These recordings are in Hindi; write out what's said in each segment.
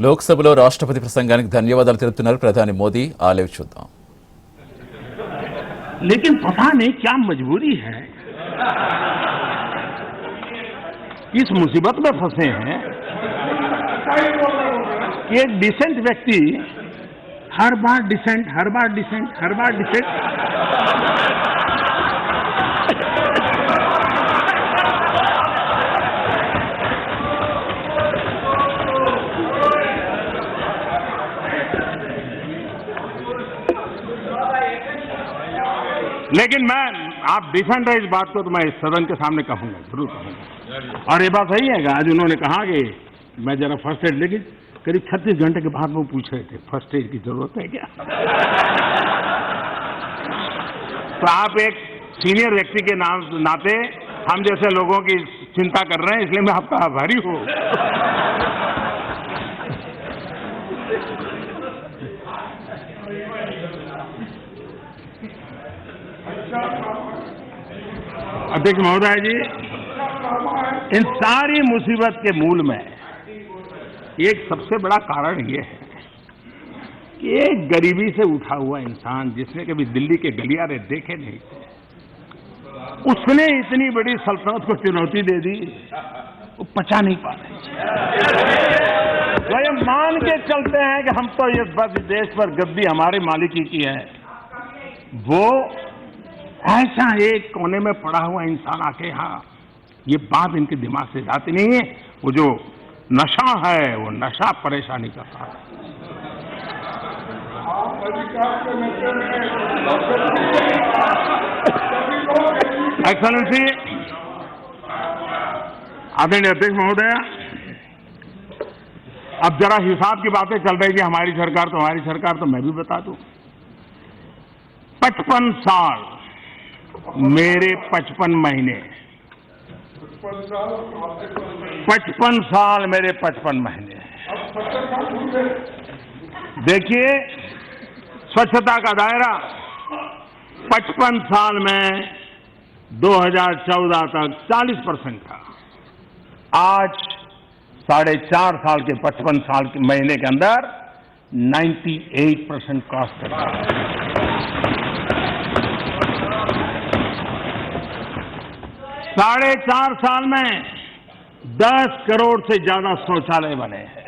లోక్సభలో రాష్ట్రపతి ప్రసంగానికి ధన్యవాదాలు తెలుపుతున్నారు ప్రధాని మోదీ। ఆ లైవ్ చూద్దాం। लेकिन पता नहीं क्या मजबूरी है, इस मुसीबत में फंसे हैं कि एक डिसेंट व्यक्ति हर बार डिसेंट, हर बार डिसेंट, हर बार डिसेंट। लेकिन मैं आप डिसेंट है इस बात को तो मैं इस सदन के सामने कहूंगा, जरूर कहूंगा। और ये बात सही है कि आज उन्होंने कहा कि मैं जरा फर्स्ट एड, लेकिन करीब 36 घंटे के बाद वो पूछ रहे थे फर्स्ट एड की जरूरत है क्या। तो आप एक सीनियर व्यक्ति के नाते हम जैसे लोगों की चिंता कर रहे हैं, इसलिए मैं आपका आभारी हूं। अध्यक्ष महोदय जी, इन सारी मुसीबत के मूल में एक सबसे बड़ा कारण ये है कि एक गरीबी से उठा हुआ इंसान जिसने कभी दिल्ली के गलियारे देखे नहीं थे, उसने इतनी बड़ी सल्तनत को चुनौती दे दी, वो पचा नहीं पा रहे। वो ये मान के चलते हैं कि हम तो इस देश पर गद्दी हमारे मालिकी की है। वो ऐसा एक कोने में पड़ा हुआ इंसान आके यहाँ, ये बात इनके दिमाग से जाती नहीं है। वो जो नशा है, वो नशा परेशानी का कारण। एक्सलेंसी, आदरणीय अध्यक्ष महोदय, अब जरा हिसाब की बातें चल रही थी, हमारी सरकार तो मैं भी बता दूं। 55 साल मेरे 55 महीने, 55 साल मेरे 55 महीने। देखिए, स्वच्छता का दायरा 55 साल में 2014 तक 40% था। आज 4.5 साल के 55 साल के महीने के अंदर 98% क्रॉस कर रहा है। 4.5 साल में 10 करोड़ से ज्यादा शौचालय बने हैं।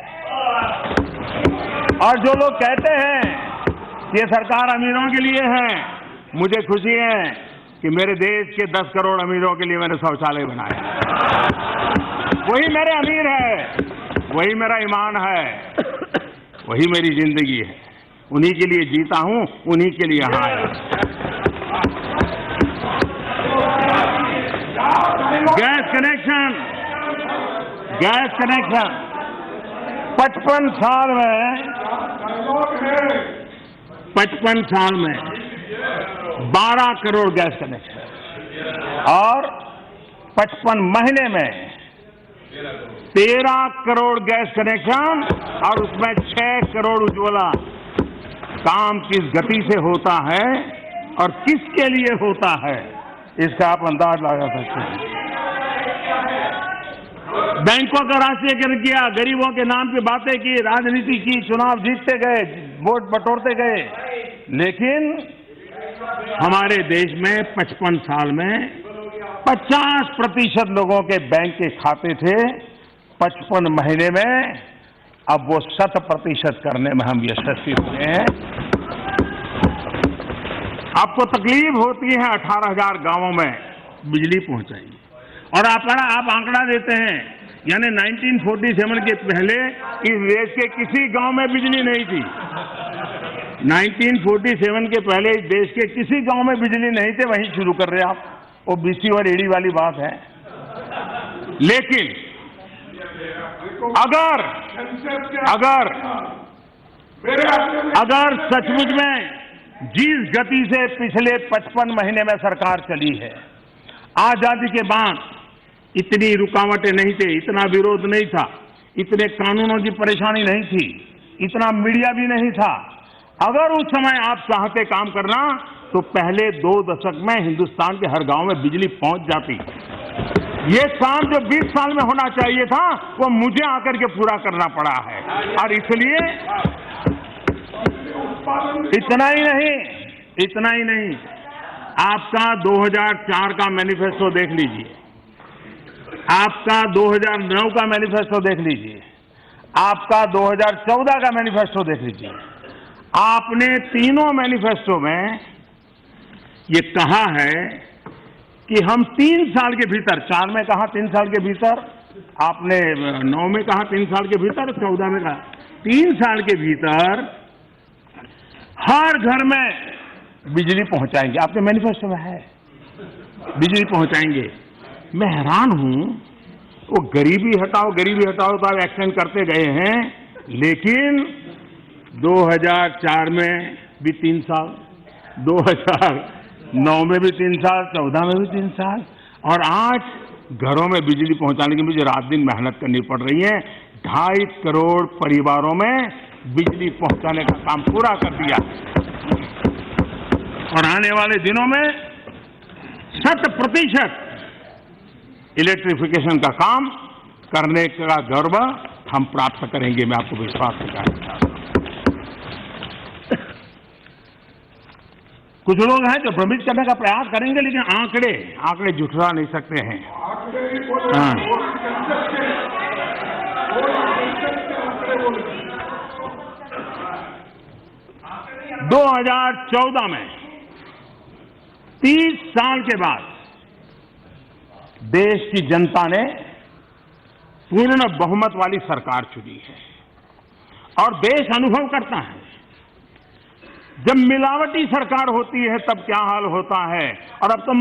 और जो लोग कहते हैं कि ये सरकार अमीरों के लिए है, मुझे खुशी है कि मेरे देश के 10 करोड़ अमीरों के लिए मैंने शौचालय बनाया। वही मेरे अमीर है, वही मेरा ईमान है, वही मेरी जिंदगी है। उन्हीं के लिए जीता हूं, उन्हीं के लिए यहां आया। गैस कनेक्शन 55 साल में 12 करोड़ गैस कनेक्शन, और 55 महीने में 13 करोड़ गैस कनेक्शन, और उसमें 6 करोड़ उज्ज्वला। काम किस गति से होता है और किसके लिए होता है, इसका आप अंदाज लगा सकते हैं। बैंकों का राष्ट्रीयकरण किया, गरीबों के नाम पे बातें की, राजनीति की, चुनाव जीतते गए, वोट बटोरते गए। लेकिन हमारे देश में 55 साल में 50% लोगों के बैंक के खाते थे। 55 महीने में अब वो 100% करने में हम यशस्वी हुए हैं। आपको तकलीफ होती है 18,000 गांवों में बिजली पहुंचाई, और आप आंकड़ा देते हैं, यानी 1947 के पहले इस देश के किसी गांव में बिजली नहीं थी। 1947 के पहले इस देश के किसी गांव में बिजली नहीं थे, वहीं शुरू कर रहे आप। वो बीसी और एडी वाली बात है। लेकिन अगर सचमुच में जिस गति से पिछले 55 महीने में सरकार चली है, आजादी के बाद इतनी रुकावटें नहीं थे, इतना विरोध नहीं था, इतने कानूनों की परेशानी नहीं थी, इतना मीडिया भी नहीं था। अगर उस समय आप चाहते काम करना तो पहले 2 दशक में हिंदुस्तान के हर गांव में बिजली पहुंच जाती। ये काम जो 20 साल में होना चाहिए था वो मुझे आकर के पूरा करना पड़ा है। और इसलिए इतना ही नहीं, आपका 2004 का मैनिफेस्टो देख लीजिए, आपका 2009 का मैनिफेस्टो देख लीजिए, आपका 2014 का मैनिफेस्टो देख लीजिए। आपने तीनों मैनिफेस्टो में ये कहा है कि हम 3 साल के भीतर, 4 में कहा 3 साल के भीतर, आपने 9 में कहा 3 साल के भीतर, 14 में कहा 3 साल के भीतर हर घर में बिजली पहुंचाएंगे। आपके मैनिफेस्टो में है बिजली पहुंचाएंगे। मैं हैरान हूं, वो गरीबी हटाओ तो आप एक्सटेंड करते गए हैं, लेकिन 2004 में भी 3 साल, 2009 में भी 3 साल, 14 में भी 3 साल, और आज घरों में बिजली पहुंचाने की मुझे रात दिन मेहनत करनी पड़ रही है। 2.5 करोड़ परिवारों में बिजली पहुंचाने का काम पूरा कर दिया, और आने वाले दिनों में 100% इलेक्ट्रिफिकेशन का काम करने का गर्व हम प्राप्त करेंगे। मैं आपको विश्वास दिलाना चाहता हूं। कुछ लोग हैं जो भ्रमित करने का प्रयास करेंगे, लेकिन आंकड़े झुठला नहीं सकते हैं। हाँ। 2014 में 30 साल के बाद देश की जनता ने पूर्ण बहुमत वाली सरकार चुनी है, और देश अनुभव करता है जब मिलावटी सरकार होती है तब क्या हाल होता है। और अब तो